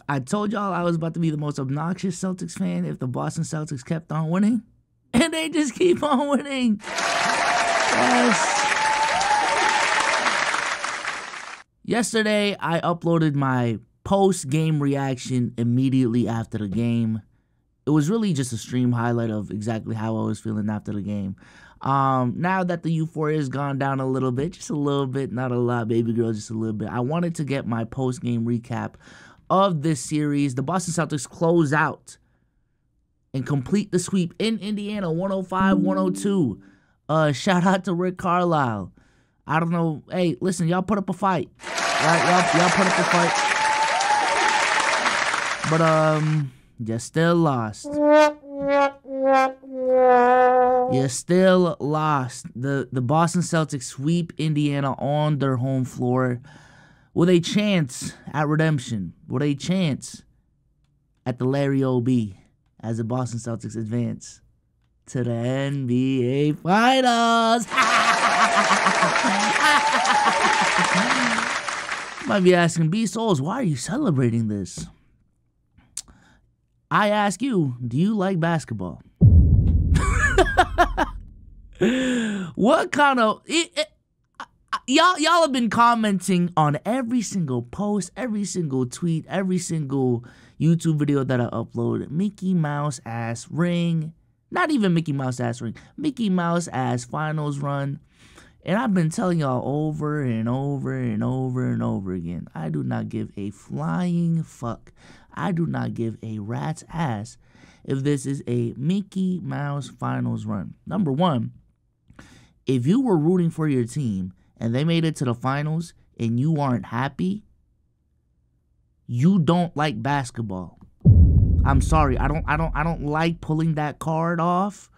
I told y'all I was about to be the most obnoxious Celtics fan if the Boston Celtics kept on winning. And they just keep on winning. Yes. Yesterday, I uploaded my post-game reaction immediately after the game. It was really just a stream highlight of exactly how I was feeling after the game. Now that the euphoria has gone down a little bit, just a little bit, not a lot, baby girl, just a little bit, I wanted to get my post-game recap of this series. The Boston Celtics close out and complete the sweep in Indiana, 105-102. Shout out to Rick Carlisle. I don't know. Hey, listen, y'all put up a fight. Right? Y'all put up a fight. But, you still lost. You still lost. The Boston Celtics sweep Indiana on their home floor with a chance at redemption. With a chance at the Larry O.B. as the Boston Celtics advance to the NBA Finals. Might be asking, BSOLZ, why are you celebrating this? I ask you, do you like basketball? What kind of... Y'all have been commenting on every single post, every single tweet, every single YouTube video that I upload. Mickey Mouse ass ring. Not even Mickey Mouse ass ring. Mickey Mouse ass finals run. And I've been telling y'all over and over and over and over again. I do not give a flying fuck. I do not give a rat's ass if this is a Mickey Mouse finals run. Number one, if you were rooting for your team and they made it to the finals and you aren't happy, you don't like basketball. I'm sorry. I don't like pulling that card off,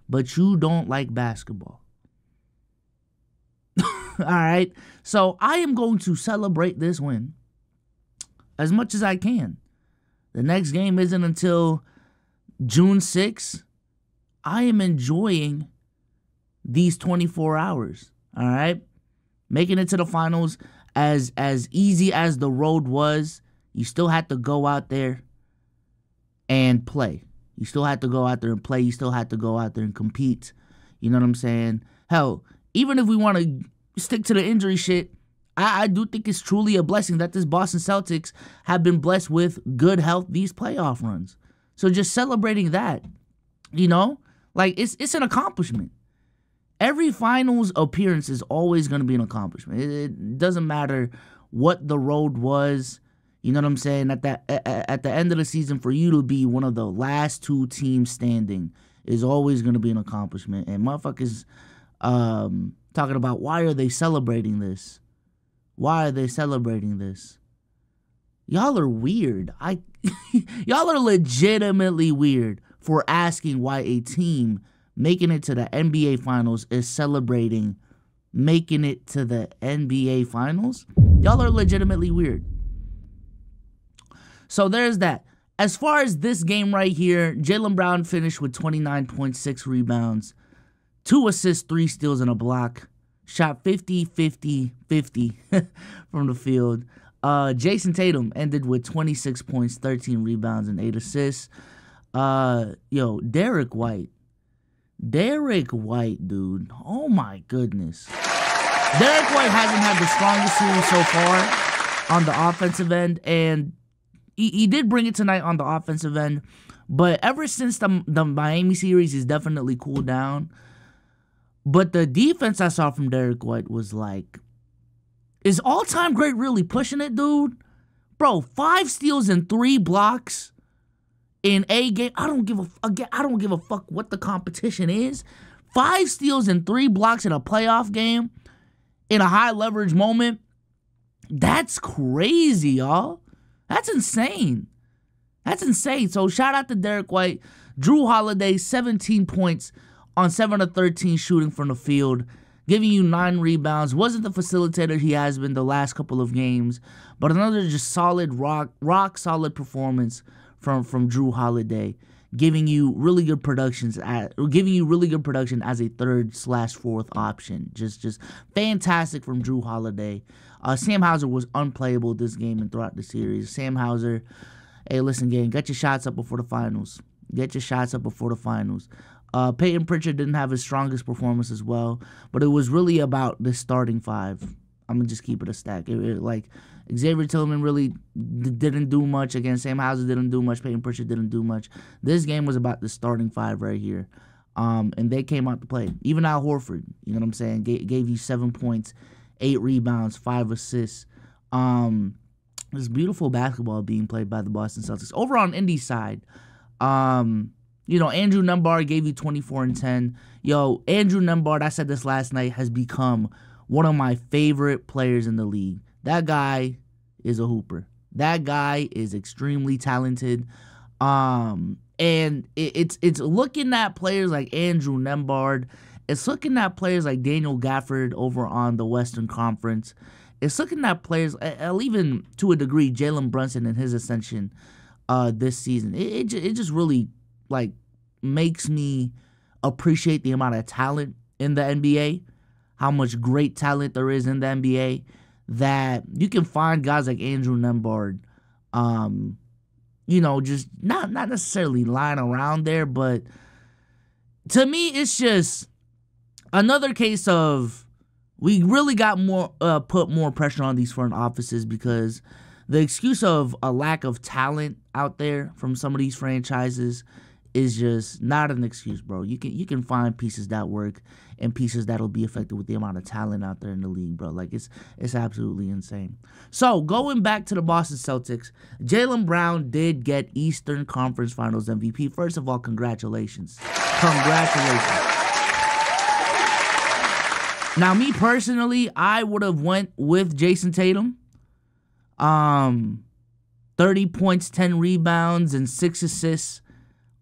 but you don't like basketball. All right. So I am going to celebrate this win as much as I can. The next game isn't until June 6th. I am enjoying these 24 hours. All right. Making it to the finals as easy as the road was. You still had to go out there and play. You still had to go out there and play. You still had to go out there and compete. You know what I'm saying? Hell, even if we want to stick to the injury shit, I do think it's truly a blessing that this Boston Celtics have been blessed with good health these playoff runs. So just celebrating that, you know, like it's an accomplishment. Every finals appearance is always going to be an accomplishment. It doesn't matter what the road was. You know what I'm saying? At the end of the season, for you to be one of the last two teams standing is always going to be an accomplishment. And motherfuckers talking about, why are they celebrating this? Why are they celebrating this? Y'all are weird. Y'all are legitimately weird for asking why a team making it to the NBA Finals is celebrating making it to the NBA Finals. Y'all are legitimately weird. So there's that. As far as this game right here, Jaylen Brown finished with 29.6 rebounds, 2 assists, 3 steals, and a block. Shot 50-50-50 from the field. Jason Tatum ended with 26 points, 13 rebounds, and 8 assists. Derek White. Derek White, dude. Oh, my goodness. Derek White hasn't had the strongest series so far on the offensive end, and he did bring it tonight on the offensive end, but ever since the Miami series, he's definitely cooled down. But the defense I saw from Derek White was like, is all-time great really pushing it, dude? Bro, 5 steals and 3 blocks in a game. I don't give a fuck what the competition is. 5 steals and 3 blocks in a playoff game in a high leverage moment. That's crazy, y'all. That's insane. That's insane. So shout out to Derek White. Jrue Holiday, 17 points on 7 of 13 shooting from the field, giving you 9 rebounds. Wasn't the facilitator he has been the last couple of games, but another just solid, rock solid performance from Jrue Holiday, giving you really good production as a 3rd/4th option. Just fantastic from Jrue Holiday. Sam Hauser was unplayable this game and throughout the series. Sam Hauser Hey, listen, gang, get your shots up before the finals. Get your shots up before the finals. Peyton Pritchard didn't have his strongest performance as well, but it was really about the starting five. I'm going to just keep it a stack. Like, Xavier Tillman really didn't do much. Again, Sam Hauser didn't do much. Peyton Pritchard didn't do much. This game was about the starting five right here. And they came out to play. Even Al Horford, you know what I'm saying, gave you 7 points, 8 rebounds, 5 assists. There's beautiful basketball being played by the Boston Celtics. Over on Indy's side, you know, Andrew Nembhard gave you 24 and 10. Yo, Andrew Nembhard, I said this last night, has become one of my favorite players in the league. That guy is a hooper. That guy is extremely talented. And it's looking at players like Andrew Nembhard. It's looking at players like Daniel Gafford over on the Western Conference. It's looking at players, even to a degree, Jalen Brunson and his ascension this season. It just really, like, makes me appreciate the amount of talent in the NBA, how much great talent there is in the NBA, that you can find guys like Andrew Nembhard, you know, just not necessarily lying around there, but to me, it's just another case of we really got put more pressure on these front offices, because the excuse of a lack of talent out there from some of these franchises is just not an excuse, bro. You can find pieces that work and pieces that'll be effective with the amount of talent out there in the league, bro. Like, it's absolutely insane. So, going back to the Boston Celtics, Jaylen Brown did get Eastern Conference Finals MVP. First of all, congratulations. Congratulations. Now, me personally, I would have went with Jason Tatum. 30 points, 10 rebounds, and 6 assists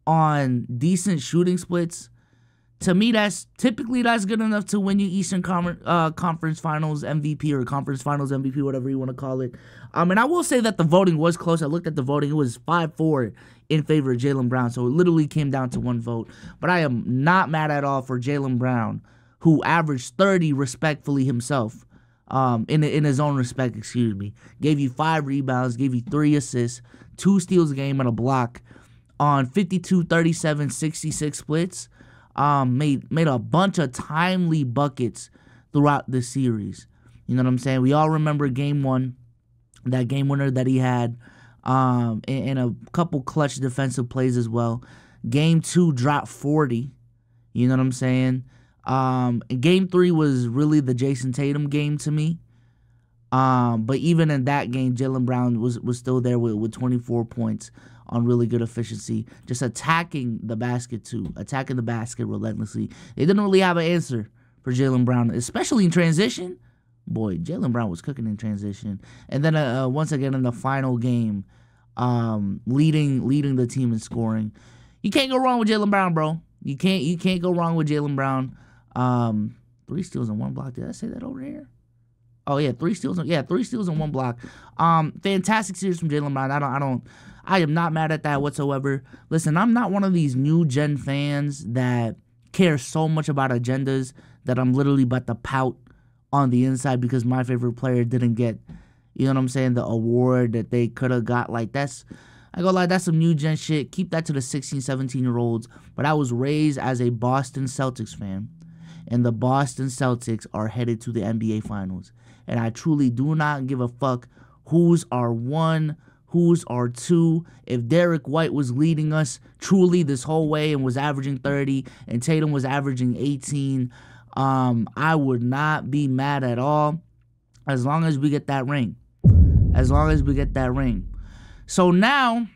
on decent shooting splits. To me, that's good enough to win you Eastern Conference Finals MVP or Conference Finals MVP, whatever you want to call it. And I will say that the voting was close. I looked at the voting. It was 5-4 in favor of Jaylen Brown, so it literally came down to one vote. But I am not mad at all for Jaylen Brown, who averaged 30 respectfully himself, in his own respect, excuse me. Gave you 5 rebounds, gave you 3 assists, 2 steals a game and a block on 52, 37, 66 splits. Made a bunch of timely buckets throughout the series. You know what I'm saying? We all remember game 1, that game winner that he had, and a couple clutch defensive plays as well. Game 2 dropped 40. You know what I'm saying? Game 3 was really the Jason Tatum game to me. But even in that game, Jaylen Brown was still there with 24 points on really good efficiency, just attacking the basket too, attacking the basket relentlessly. They didn't really have an answer for Jaylen Brown, especially in transition. Boy, Jaylen Brown was cooking in transition. And then once again in the final game, leading the team in scoring. You can't go wrong with Jaylen Brown, bro. You can't go wrong with Jaylen Brown. 3 steals and 1 block. Did I say that over here? Oh yeah, 3 steals. Yeah, 3 steals and 1 block. Fantastic series from Jaylen Brown. I am not mad at that whatsoever. Listen, I'm not one of these new gen fans that care so much about agendas that I'm literally about to pout on the inside because my favorite player didn't get, you know what I'm saying, the award that they could have got. Like, that's some new gen shit. Keep that to the 16, 17-year-olds. But I was raised as a Boston Celtics fan, and the Boston Celtics are headed to the NBA Finals. And I truly do not give a fuck who's our 1, who's our 2. If Derek White was leading us truly this whole way and was averaging 30 and Tatum was averaging 18, I would not be mad at all as long as we get that ring. As long as we get that ring. So now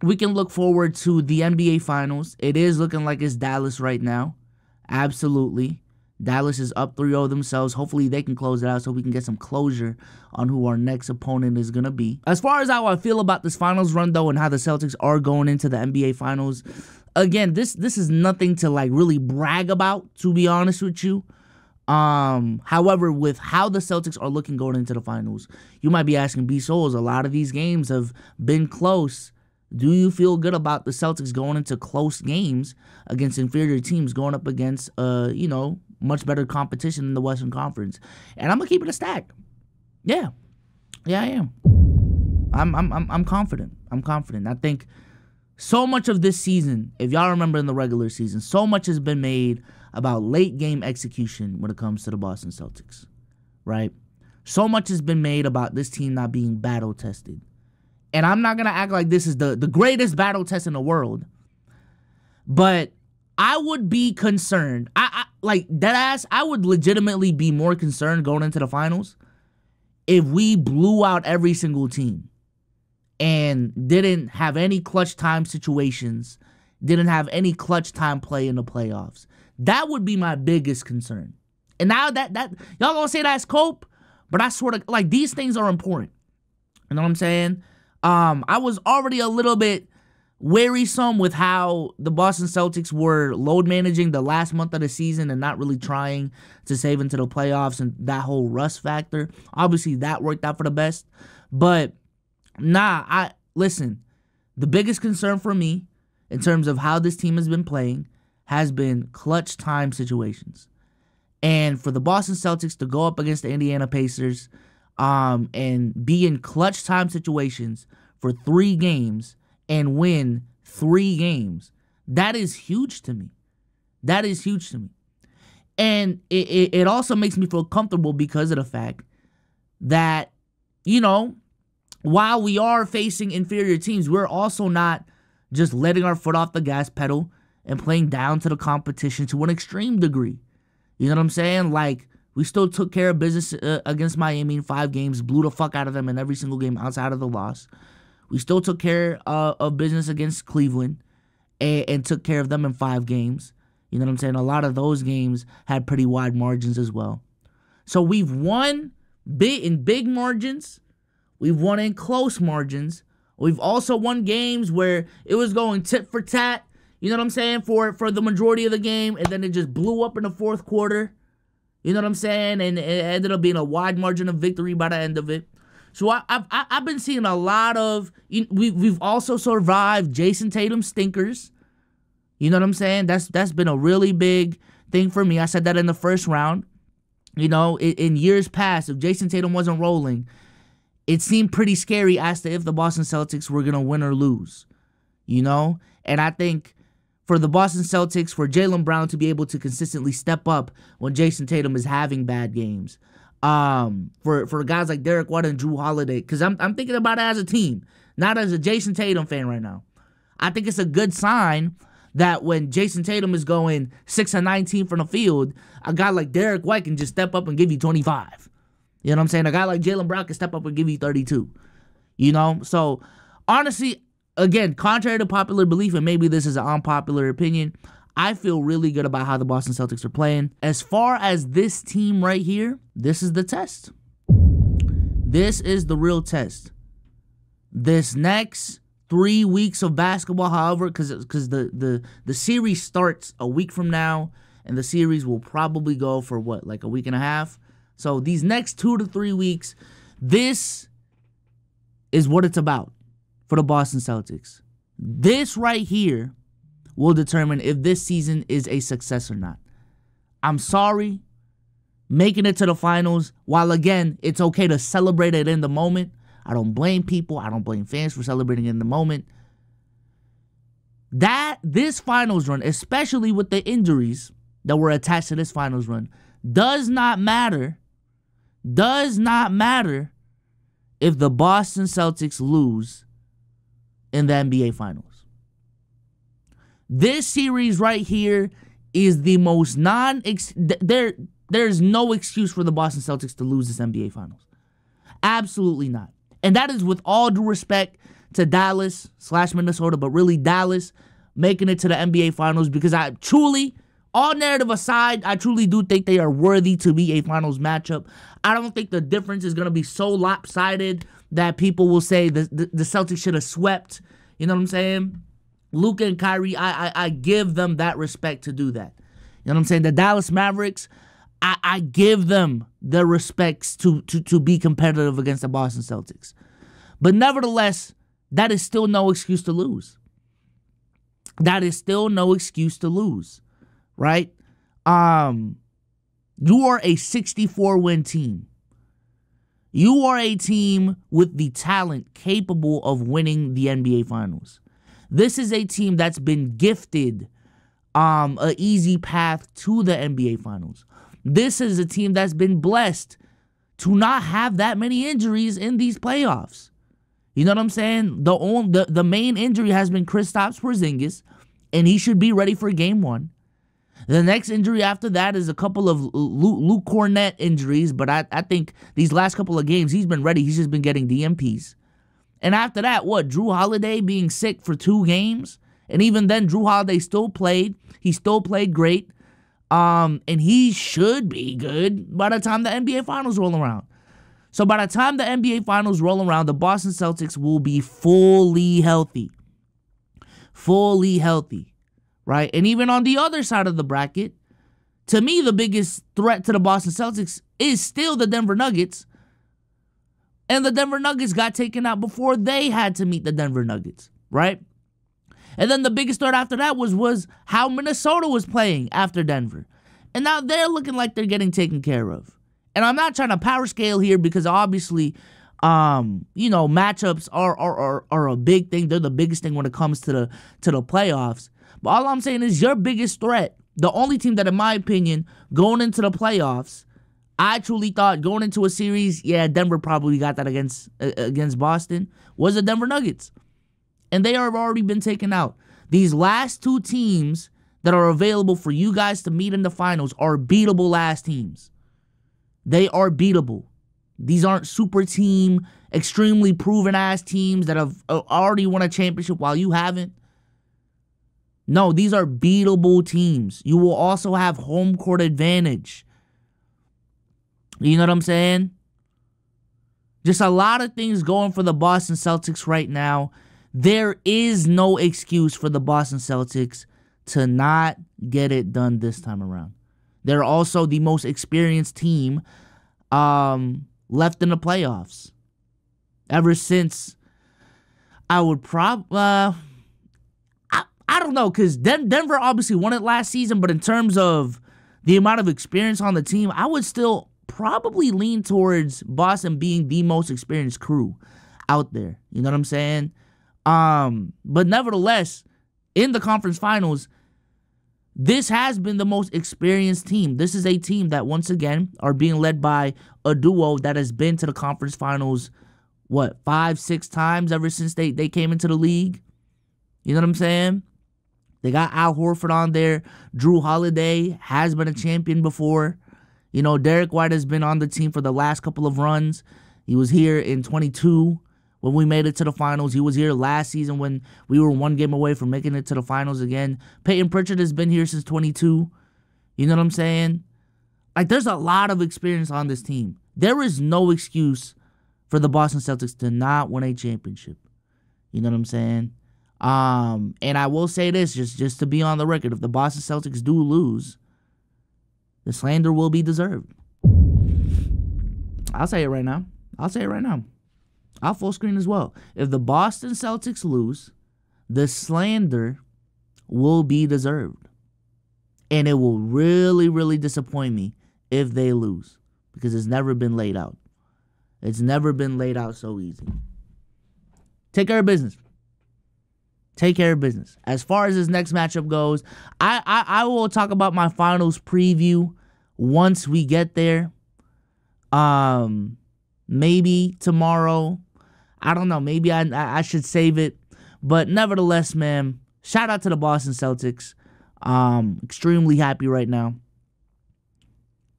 we can look forward to the NBA Finals. It is looking like it's Dallas right now. Absolutely. Dallas is up 3-0 themselves. Hopefully they can close it out so we can get some closure on who our next opponent is going to be. As far as how I feel about this finals run, though, and how the Celtics are going into the NBA Finals, again, this is nothing to, like, really brag about, to be honest with you. However, with how the Celtics are looking going into the finals, you might be asking, BSOLZ, a lot of these games have been close. Do you feel good about the Celtics going into close games against inferior teams, going up against, you know, much better competition in the Western Conference? And I'm going to keep it a stack. Yeah. Yeah, I am. I'm confident. I'm confident. I think so much of this season, if y'all remember in the regular season, so much has been made about late game execution when it comes to the Boston Celtics, right? So much has been made about this team not being battle tested. And I'm not going to act like this is the greatest battle test in the world. But I would be concerned. I like, deadass, I would legitimately be more concerned going into the finals if we blew out every single team and didn't have any clutch time situations, didn't have any clutch time play in the playoffs. That would be my biggest concern. And now that y'all gonna say that's cope, but I sort of, like, these things are important. You know what I'm saying? I was already a little bit wearisome with how the Boston Celtics were load managing the last month of the season and not really trying to save into the playoffs and that whole rust factor. Obviously, that worked out for the best. But, listen, the biggest concern for me in terms of how this team has been playing has been clutch time situations. And for the Boston Celtics to go up against the Indiana Pacers and be in clutch time situations for 3 games and win 3 games, that is huge to me. That is huge to me. And it also makes me feel comfortable because of the fact that, you know, while we are facing inferior teams, we're also not just letting our foot off the gas pedal and playing down to the competition to an extreme degree. You know what I'm saying? Like, we still took care of business against Miami in 5 games, blew the fuck out of them in every single game outside of the loss. We still took care of business against Cleveland and took care of them in 5 games. You know what I'm saying? A lot of those games had pretty wide margins as well. So we've won in big margins. We've won in close margins. We've also won games where it was going tit for tat. You know what I'm saying? For the majority of the game, and then it just blew up in the 4th quarter. You know what I'm saying? And it ended up being a wide margin of victory by the end of it. So I've been seeing a lot of... We've also survived Jason Tatum stinkers. You know what I'm saying? That's been a really big thing for me. I said that in the first round. You know, in years past, if Jason Tatum wasn't rolling, it seemed pretty scary as to if the Boston Celtics were going to win or lose. You know? And I think for the Boston Celtics, for Jaylen Brown to be able to consistently step up when Jason Tatum is having bad games, for guys like Derek White and Jrue Holiday, because I'm thinking about it as a team, not as a Jason Tatum fan right now. I think it's a good sign that when Jason Tatum is going 6 of 19 from the field, a guy like Derek White can just step up and give you 25. You know what I'm saying? A guy like Jaylen Brown can step up and give you 32. You know? So, honestly, again, contrary to popular belief, and maybe this is an unpopular opinion, I feel really good about how the Boston Celtics are playing. As far as this team right here, this is the test. This is the real test. This next 3 weeks of basketball, however, because the series starts a week from now, and the series will probably go for what, like a week and a half? So these next 2 to 3 weeks, this is what it's about for the Boston Celtics. This right here will determine if this season is a success or not. I'm sorry, making it to the finals, while again, it's okay to celebrate it in the moment. I don't blame people. I don't blame fans for celebrating in the moment. This finals run, especially with the injuries that were attached to this finals run, does not matter if the Boston Celtics lose in the NBA Finals. This series right here is the most there's no excuse for the Boston Celtics to lose this NBA Finals. Absolutely not. And that is with all due respect to Dallas / Minnesota, but really Dallas making it to the NBA Finals, because I truly, all narrative aside, I truly do think they are worthy to be a finals matchup. I don't think the difference is going to be so lopsided that people will say the Celtics should have swept. You know what I'm saying? Luka and Kyrie, I give them that respect to do that. You know what I'm saying? The Dallas Mavericks, I give them the respects to be competitive against the Boston Celtics. But nevertheless, that is still no excuse to lose. That is still no excuse to lose. Right? You are a 64-win team. You are a team with the talent capable of winning the NBA Finals. This is a team that's been gifted an easy path to the NBA Finals. This is a team that's been blessed to not have that many injuries in these playoffs. You know what I'm saying? The main injury has been Kristaps Porzingis, and he should be ready for Game 1. The next injury after that is a couple of Luke Cornett injuries, but I think these last couple of games, he's been ready. He's just been getting DMPs. And after that, Drew Holiday being sick for 2 games? And even then, Drew Holiday still played. He still played great. And he should be good by the time the NBA Finals roll around. So by the time the NBA Finals roll around, the Boston Celtics will be fully healthy. Fully healthy. Right? And even on the other side of the bracket, to me, the biggest threat to the Boston Celtics is still the Denver Nuggets. And the Denver Nuggets got taken out before they had to meet the Denver Nuggets. Right? And then the biggest threat after that was how Minnesota was playing after Denver. And now they're looking like they're getting taken care of. And I'm not trying to power scale here because obviously, matchups are a big thing. They're the biggest thing when it comes to the playoffs. But all I'm saying is your biggest threat, the only team that, in my opinion, going into the playoffs, I truly thought going into a series, Denver probably got that against Boston, was the Denver Nuggets. And they have already been taken out. These last 2 teams that are available for you guys to meet in the finals are beatable last teams. They are beatable. These aren't super team, extremely proven-ass teams that have already won a championship while you haven't. No, these are beatable teams. You will also have home court advantage. You know what I'm saying? Just a lot of things going for the Boston Celtics right now. There is no excuse for the Boston Celtics to not get it done this time around. They're also the most experienced team left in the playoffs. Ever since I would I don't know, because Denver obviously won it last season, but in terms of the amount of experience on the team, I would still probably lean towards Boston being the most experienced crew out there. You know what I'm saying? But nevertheless, in the conference finals, this has been the most experienced team. This is a team that, once again, are being led by a duo that has been to the conference finals, 5-6 times ever since they came into the league? You know what I'm saying? They got Al Horford on there. Drew Holiday has been a champion before. You know, Derek White has been on the team for the last couple of runs. He was here in 22 when we made it to the finals. He was here last season when we were 1 game away from making it to the finals again. Peyton Pritchard has been here since 22. You know what I'm saying? Like, there's a lot of experience on this team. There is no excuse for the Boston Celtics to not win a championship. You know what I'm saying? And I will say this, just to be on the record, if the Boston Celtics do lose, the slander will be deserved. I'll say it right now. I'll full screen as well. If the Boston Celtics lose, the slander will be deserved. And it will really, really disappoint me if they lose, because it's never been laid out. It's never been laid out so easy. Take care of business. Take care of business. As far as this next matchup goes, I will talk about my finals preview once we get there. Maybe tomorrow. I don't know. Maybe I should save it. But nevertheless, man, shout out to the Boston Celtics. Extremely happy right now.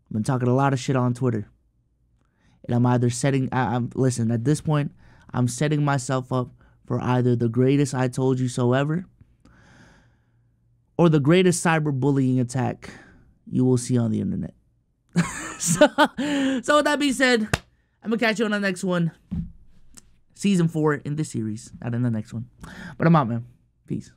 I've been talking a lot of shit on Twitter. And I'm either listen, at this point, I'm setting myself up for either the greatest I told you so ever or the greatest cyberbullying attack you will see on the internet. So with that being said, I'm going to catch you on the next one. Season 4 in this series, not in the next one. But I'm out, man. Peace.